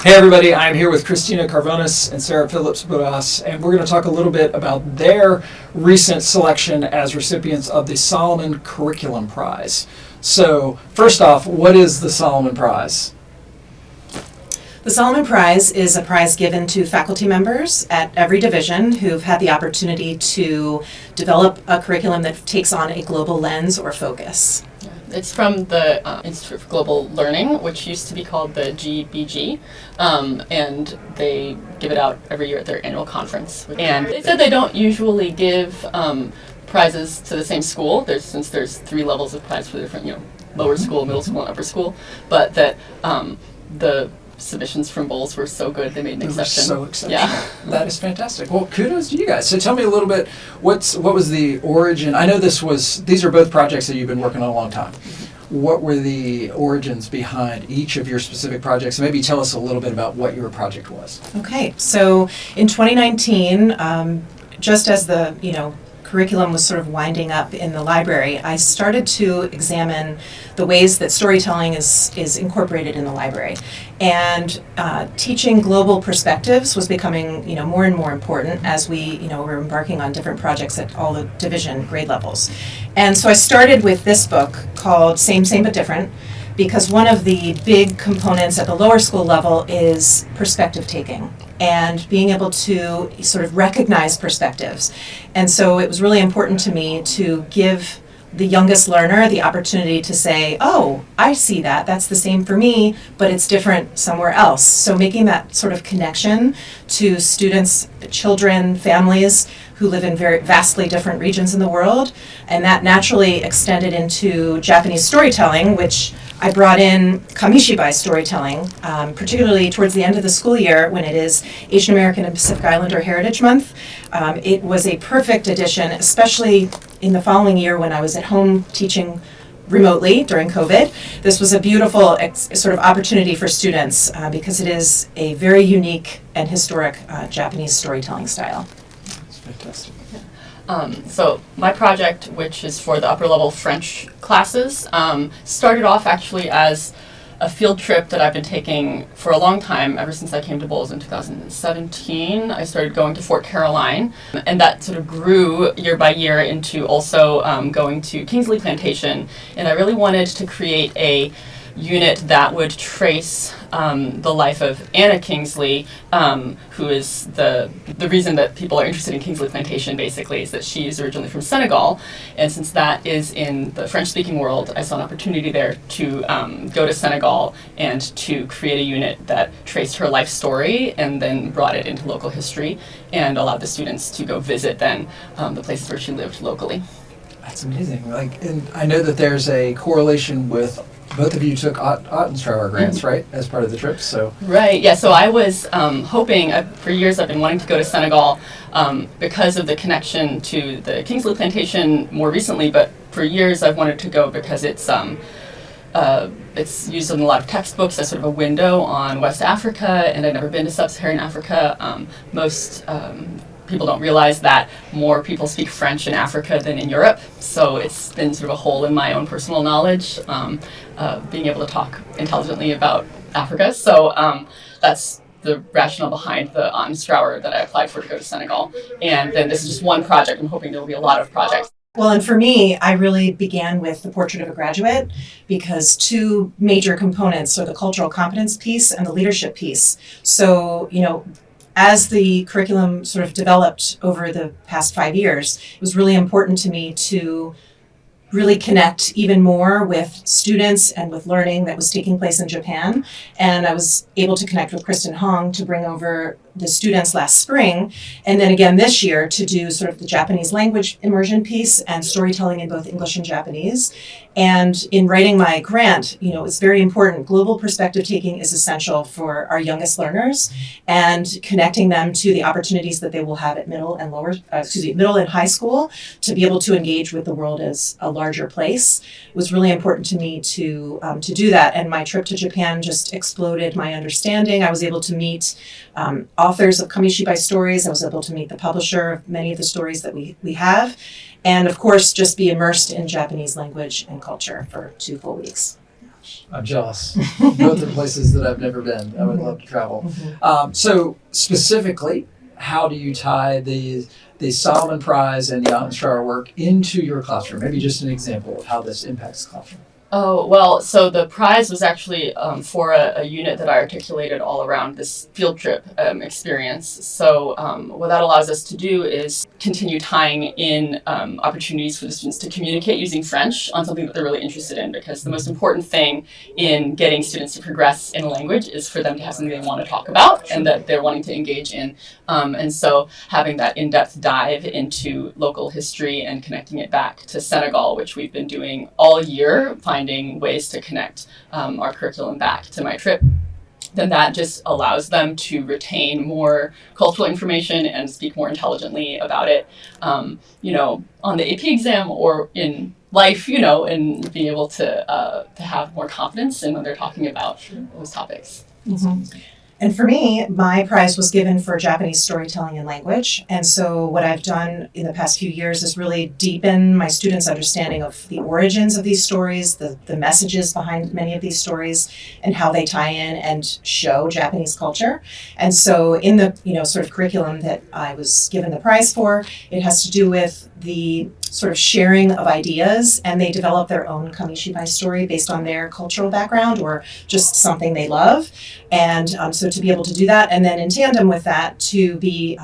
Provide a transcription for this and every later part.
Hey everybody, I'm here with Christina Karvounis and Sara Phillips-Bourass, and we're going to talk a little bit about their recent selection as recipients of the Solomon Curriculum Prize. So, first off, what is the Solomon Prize? The Solomon Prize is a prize given to faculty members at every division who've had the opportunity to develop a curriculum that takes on a global lens or focus. It's from the Institute for Global Learning, which used to be called the GBG, and they give it out every year at their annual conference. And they said they don't usually give prizes to the same school. Since there's 3 levels of prize for the different, lower school, middle school, and upper school, but that the submissions from bowls were so good they made an exception. So exceptional. Yeah. That is fantastic. Well, kudos to you guys. So tell me a little bit, what was the origin? I know these are both projects that you've been working on a long time. What were the origins behind each of your specific projects? Maybe tell us a little bit about what your project was. Okay, so in 2019, just as the curriculum was sort of winding up in the library, I started to examine the ways that storytelling is incorporated in the library. And teaching global perspectives was becoming more and more important as we were embarking on different projects at all the division grade levels. And so I started with this book called Same, Same But Different, because one of the big components at the lower school level is perspective taking and being able to sort of recognize perspectives. And so it was really important to me to give the youngest learner the opportunity to say, oh, I see that, that's the same for me, but it's different somewhere else. So making that sort of connection to students, children, families who live in very vastly different regions in the world, and that naturally extended into Japanese storytelling, which I brought in Kamishibai storytelling, particularly towards the end of the school year when it is Asian American and Pacific Islander Heritage Month. It was a perfect addition, especially in the following year when I was at home teaching remotely during COVID. This was a beautiful sort of opportunity for students because it is a very unique and historic Japanese storytelling style. That's fantastic. So my project, which is for the upper level French classes, started off actually as a field trip that I've been taking for a long time, ever since I came to Bowles in 2017. I started going to Fort Caroline, and that sort of grew year by year into also going to Kingsley Plantation, and I really wanted to create a unit that would trace the life of Anna Kingsley, who is the reason that people are interested in Kingsley Plantation, basically, is that she is originally from Senegal, and since that is in the French-speaking world, I saw an opportunity there to go to Senegal and to create a unit that traced her life story and then brought it into local history and allowed the students to go visit then the places where she lived locally. That's amazing. And I know that there's a correlation with both of you took Ottenstrauer grants, right, as part of the trip. So right, yeah. So I was hoping for years. I've been wanting to go to Senegal because of the connection to the Kingsley Plantation more recently. But for years, I've wanted to go because it's used in a lot of textbooks as sort of a window on West Africa, and I've never been to Sub-Saharan Africa. Most people don't realize that more people speak French in Africa than in Europe, so it's been sort of a hole in my own personal knowledge, being able to talk intelligently about Africa. So that's the rationale behind the Ottenstrauer that I applied for to go to Senegal. And then this is just one project. I'm hoping there will be a lot of projects. Well, and for me, I really began with the Portrait of a Graduate because 2 major components are the cultural competence piece and the leadership piece. So, as the curriculum sort of developed over the past 5 years, it was really important to me to really connect even more with students and with learning that was taking place in Japan. And I was able to connect with Kristen Hong to bring over the students last spring, and then again this year to do sort of the Japanese language immersion piece and storytelling in both English and Japanese. And in writing my grant, it's very important. Global perspective taking is essential for our youngest learners, and connecting them to the opportunities that they will have at middle and high school to be able to engage with the world as a larger place. It was really important to me to do that. And my trip to Japan just exploded my understanding. I was able to meet authors of Kamishibai stories. I was able to meet the publisher of many of the stories that we have. And of course, just be immersed in Japanese language and culture for 2 full weeks. I'm jealous. Both are places that I've never been. I would love to travel. So specifically, how do you tie the Solomon Prize and the OnStar work into your classroom? Maybe just an example of how this impacts the classroom. Oh, well, so the prize was actually for a unit that I articulated all around this field trip experience. So what that allows us to do is continue tying in opportunities for the students to communicate using French on something that they're really interested in, because the most important thing in getting students to progress in a language is for them to have something they want to talk about and that they're wanting to engage in. And so having that in-depth dive into local history and connecting it back to Senegal, which we've been doing all year, finding ways to connect our curriculum back to my trip, then that just allows them to retain more cultural information and speak more intelligently about it, on the AP exam or in life, and be able to have more confidence in when they're talking about those topics. Mm-hmm. And for me, my prize was given for Japanese storytelling and language. And so what I've done in the past few years is really deepen my students' understanding of the origins of these stories, the messages behind many of these stories, and how they tie in and show Japanese culture. And so in the, sort of curriculum that I was given the prize for, it has to do with the sort of sharing of ideas, and they develop their own Kamishibai story based on their cultural background or just something they love. And so to be able to do that, and then in tandem with that, to be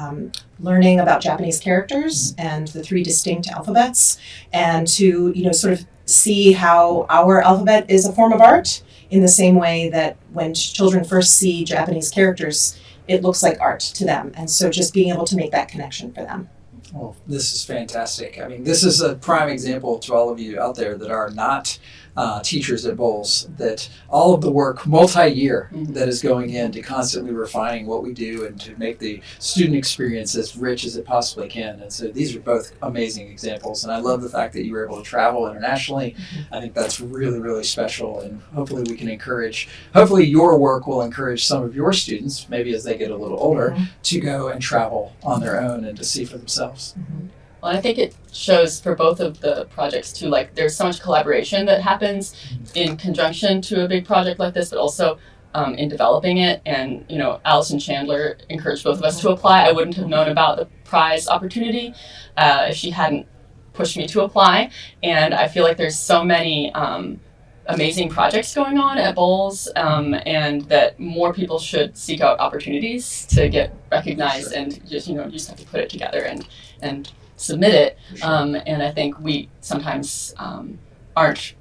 learning about Japanese characters and the 3 distinct alphabets, and to, sort of see how our alphabet is a form of art in the same way that when children first see Japanese characters, it looks like art to them. And so just being able to make that connection for them. Well, this is fantastic. I mean, this is a prime example to all of you out there that are not teachers at Bowles, that all of the work multi-year that is going into constantly refining what we do and to make the student experience as rich as it possibly can. And so these are both amazing examples. And I love the fact that you were able to travel internationally. I think that's really, really special. And hopefully we can hopefully your work will encourage some of your students, maybe as they get a little older, to go and travel on their own and to see for themselves. Well, I think it shows for both of the projects too, like there's so much collaboration that happens in conjunction to a big project like this, but also in developing it. And, Allison Chandler encouraged both of us to apply. I wouldn't have known about the prize opportunity if she hadn't pushed me to apply. And I feel like there's so many amazing projects going on at Bowles, and that more people should seek out opportunities to get recognized and just, you just have to put it together and submit it. And I think we sometimes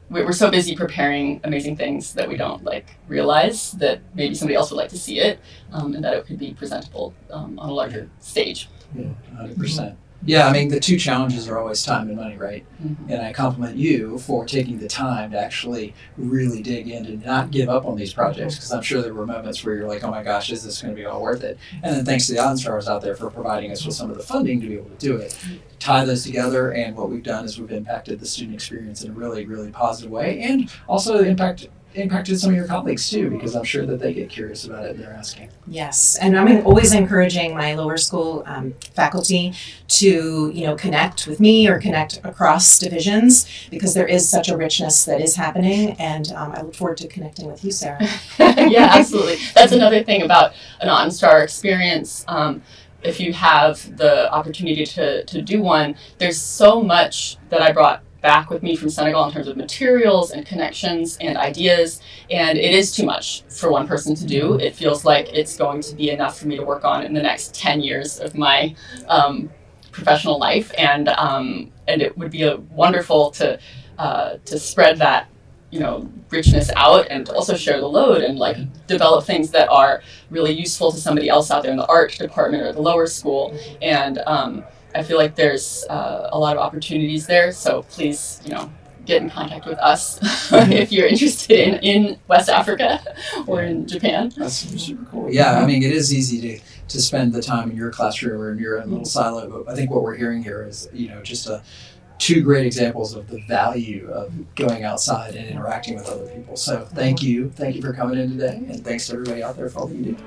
we're so busy preparing amazing things that we don't realize that maybe somebody else would like to see it, and that it could be presentable on a larger stage. Yeah, 100%. Yeah, I mean, the 2 challenges are always time and money, right? And I compliment you for taking the time to actually really dig in and not give up on these projects, because I'm sure there were moments where you're like, oh my gosh, is this going to be all worth it? And then thanks to the OnStars out there for providing us with some of the funding to be able to do it. Tie those together, and what we've done is we've impacted the student experience in a really, really positive way, and also impacted some of your colleagues too, because I'm sure that they get curious about it and they're asking. Yes, and I'm always encouraging my lower school faculty to connect with me or connect across divisions, because there is such a richness that is happening, and I look forward to connecting with you, Sarah. Yeah, absolutely. That's another thing about an OnStar experience. If you have the opportunity to do one, there's so much that I brought back with me from Senegal in terms of materials and connections and ideas, and it is too much for one person to do. It feels like it's going to be enough for me to work on in the next 10 years of my professional life, and it would be wonderful to spread that richness out and also share the load and develop things that are really useful to somebody else out there in the art department or the lower school. And I feel like there's a lot of opportunities there, so please, get in contact with us if you're interested in West Africa or in Japan. That's super cool. Yeah, I mean, it is easy to spend the time in your classroom or in your own little silo, but I think what we're hearing here is, just 2 great examples of the value of going outside and interacting with other people. So thank you for coming in today, and thanks to everybody out there for all that you do.